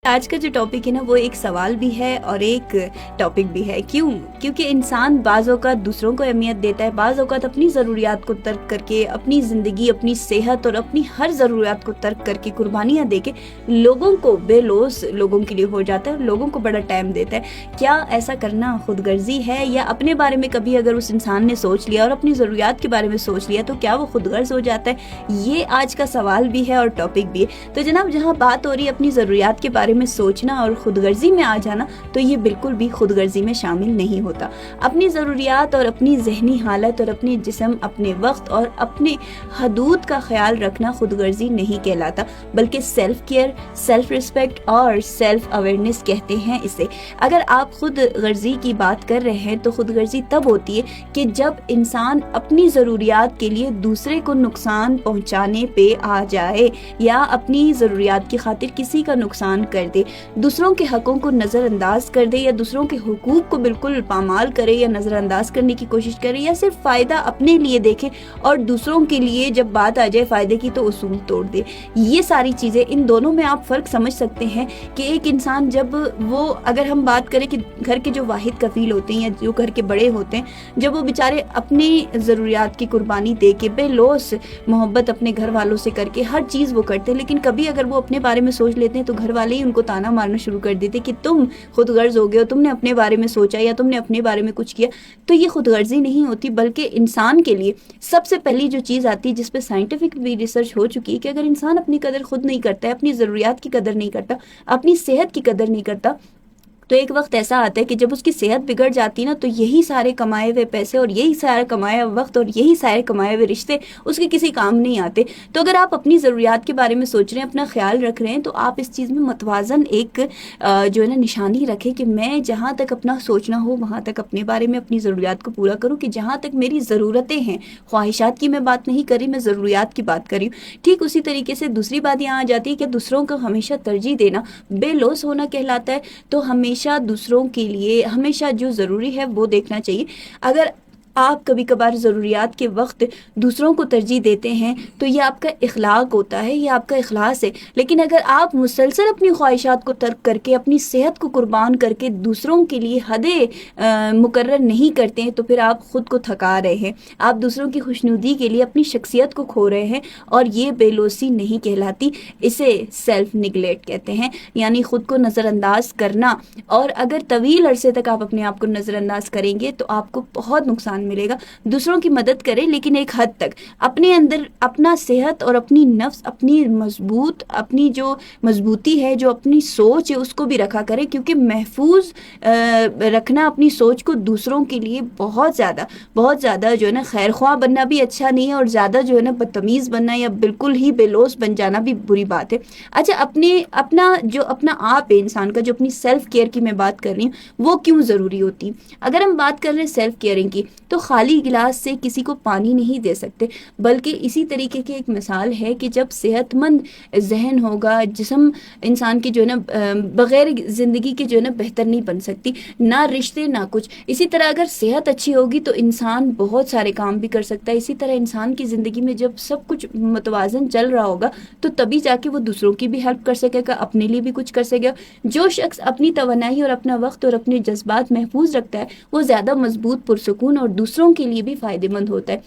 آج کا جو ٹاپک ہے نا وہ ایک سوال بھی ہے اور ایک ٹاپک بھی ہے. کیونکہ انسان بعض اوقات دوسروں کو اہمیت دیتا ہے، بعض اوقات اپنی ضروریات کو ترک کر کے، اپنی زندگی، اپنی صحت اور اپنی ہر ضروریات کو ترک کر کے، قربانیاں دے کے لوگوں کو بے لوث لوگوں کے لیے ہو جاتا ہے اور لوگوں کو بڑا ٹائم دیتا ہے. کیا ایسا کرنا خود غرضی ہے، یا اپنے بارے میں کبھی اگر اس انسان نے سوچ لیا اور اپنی ضروریات کے بارے میں سوچ لیا تو کیا وہ خود غرض ہو جاتا ہے؟ یہ آج کا سوال بھی ہے اور ٹاپک بھی ہے. تو جناب، جہاں بات ہو رہی ہے اپنی ضروریات کے بارے میں سوچنا اور خود غرضی میں آ جانا، تو یہ بالکل بھی خود غرضی میں شامل نہیں ہوتا. اپنی ضروریات اور اپنی ذہنی حالت اور اپنے جسم، اپنے وقت اور اپنے حدود کا خیال رکھنا خود غرضی نہیں کہلاتا، بلکہ سیلف کیئر، سیلف ریسپیکٹ اور سیلف اویئرنیس کہتے ہیں اسے. اگر آپ خود غرضی کی بات کر رہے ہیں تو خود غرضی تب ہوتی ہے کہ جب انسان اپنی ضروریات کے لیے دوسرے کو نقصان پہنچانے پہ آ جائے، یا اپنی ضروریات کی خاطر کسی کا نقصان کر دے، دوسروں کے حقوں کو نظر انداز کر دے، یا دوسروں کے حقوق کو بالکل پامال کرے یا نظر انداز کرنے کی کوشش کرے، یا صرف فائدہ اپنے لیے دیکھے اور دوسروں کے لیے جب بات آ جائے فائدے کی تو اصول توڑ دے. یہ ساری چیزیں، ان دونوں میں آپ فرق سمجھ سکتے ہیں کہ ایک انسان جب وہ، اگر ہم بات کریں کہ گھر کے جو واحد کفیل ہوتے ہیں یا جو گھر کے بڑے ہوتے ہیں، جب وہ بیچارے اپنی ضروریات کی قربانی دے کے بے لوث محبت اپنے گھر والوں سے کر کے ہر چیز وہ کرتے ہیں، لیکن کبھی اگر وہ اپنے بارے میں سوچ لیتے ہیں تو گھر والے ہی ان کو تانا مارنا شروع کر دیتے کہ تم خود غرض ہو گئے ہو، تم نے اپنے بارے میں سوچا یا تم نے اپنے بارے میں کچھ کیا. تو یہ خود غرضی نہیں ہوتی، بلکہ انسان کے لیے سب سے پہلی جو چیز آتی ہے، جس پہ سائنٹیفک بھی ریسرچ ہو چکی ہے، کہ اگر انسان اپنی قدر خود نہیں کرتا ہے، اپنی ضروریات کی قدر نہیں کرتا، اپنی صحت کی قدر نہیں کرتا، تو ایک وقت ایسا آتا ہے کہ جب اس کی صحت بگڑ جاتی نا، تو یہی سارے کمائے ہوئے پیسے اور یہی سارا کمایا وقت اور یہی سارے کمائے ہوئے رشتے اس کے کسی کام نہیں آتے. تو اگر آپ اپنی ضروریات کے بارے میں سوچ رہے ہیں، اپنا خیال رکھ رہے ہیں، تو آپ اس چیز میں متوازن ایک جو ہے نا نشانی رکھیں کہ میں جہاں تک اپنا سوچنا ہو وہاں تک اپنے بارے میں اپنی ضروریات کو پورا کروں، کہ جہاں تک میری ضرورتیں ہیں، خواہشات کی میں بات نہیں کر رہی، میں ضروریات کی بات کر رہی ہوں. ٹھیک اسی طریقے سے دوسری بات یہاں آ جاتی ہے کہ دوسروں کو ہمیشہ ترجیح دینا بے لوث ہونا کہلاتا ہے. تو ہمیشہ دوسروں کے لیے ہمیشہ جو ضروری ہے وہ دیکھنا چاہیے. اگر آپ کبھی کبھار ضروریات کے وقت دوسروں کو ترجیح دیتے ہیں تو یہ آپ کا اخلاق ہوتا ہے، یہ آپ کا اخلاص ہے. لیکن اگر آپ مسلسل اپنی خواہشات کو ترک کر کے، اپنی صحت کو قربان کر کے دوسروں کے لیے حدیں مقرر نہیں کرتے ہیں، تو پھر آپ خود کو تھکا رہے ہیں، آپ دوسروں کی خوشنودی کے لیے اپنی شخصیت کو کھو رہے ہیں، اور یہ بے لوثی نہیں کہلاتی، اسے سیلف نیگلیکٹ کہتے ہیں، یعنی خود کو نظر انداز کرنا. اور اگر طویل عرصے تک آپ اپنے آپ کو نظر انداز کریں گے تو آپ کو بہت نقصان ملے گا. دوسروں کی مدد کریں، لیکن ایک حد تک. اپنے اندر اپنا صحت اور اپنی نفس، اپنی جو مضبوطی ہے، جو اپنی سوچ ہے، اس کو بھی رکھا کریں، کیونکہ محفوظ رکھنا اپنی سوچ کو دوسروں کے لیے بہت زیادہ جو ہے نا خیر خواہ بننا بھی اچھا نہیں ہے، اور زیادہ جو ہے نا بدتمیز بننا یا بالکل ہی بے لوث بن جانا بھی بری بات ہے. اچھا، اپنا آپ ہے انسان کا، جو اپنی سیلف کیئر کی میں بات کر رہی ہوں، وہ کیوں ضروری ہوتی؟ اگر ہم بات کر رہے ہیں سیلف کیئرنگ کی، تو خالی گلاس سے کسی کو پانی نہیں دے سکتے، بلکہ اسی طریقے کی ایک مثال ہے کہ جب صحت مند ذہن ہوگا، جسم انسان کی جو ہے نا بغیر زندگی کے جو ہے نا بہتر نہیں بن سکتی، نہ رشتے نہ کچھ. اسی طرح اگر صحت اچھی ہوگی تو انسان بہت سارے کام بھی کر سکتا ہے. اسی طرح انسان کی زندگی میں جب سب کچھ متوازن چل رہا ہوگا تو تبھی جا کے وہ دوسروں کی بھی ہیلپ کر سکے گا، اپنے لیے بھی کچھ کر سکے گا. جو شخص اپنی توانائی اور اپنا وقت اور اپنے جذبات محفوظ رکھتا ہے، وہ زیادہ مضبوط، پرسکون اور دوسروں کے لیے بھی فائدہ مند ہوتا ہے.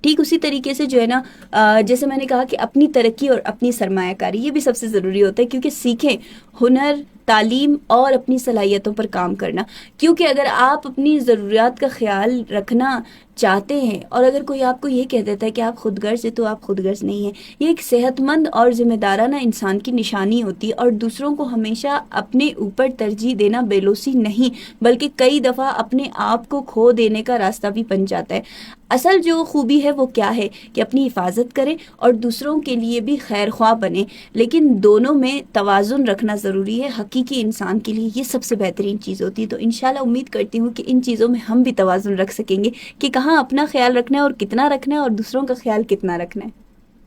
ٹھیک اسی طریقے سے جو ہے نا جیسے میں نے کہا کہ اپنی ترقی اور اپنی سرمایہ کاری، یہ بھی سب سے ضروری ہوتا ہے، کیونکہ سیکھیں ہنر، تعلیم اور اپنی صلاحیتوں پر کام کرنا. کیونکہ اگر آپ اپنی ضروریات کا خیال رکھنا چاہتے ہیں، اور اگر کوئی آپ کو یہ کہہ دیتا ہے کہ آپ خود غرض ہیں، تو آپ خود غرض نہیں ہیں. یہ ایک صحت مند اور ذمہ دارانہ انسان کی نشانی ہوتی ہے. اور دوسروں کو ہمیشہ اپنے اوپر ترجیح دینا بے لوثی نہیں، بلکہ کئی دفعہ اپنے آپ کو کھو دینے کا راستہ بھی بن جاتا ہے. اصل جو خوبی ہے وہ کیا ہے کہ اپنی حفاظت کریں اور دوسروں کے لیے بھی خیر خواہ بنیں، لیکن دونوں میں توازن رکھنا ضروری ہے. حقیقی انسان کے لیے یہ سب سے بہترین چیز ہوتی ہے. تو انشاءاللہ امید کرتی ہوں کہ ان چیزوں میں ہم بھی توازن رکھ سکیں گے، کہ کہاں اپنا خیال رکھنا ہے اور کتنا رکھنا ہے، اور دوسروں کا خیال کتنا رکھنا ہے.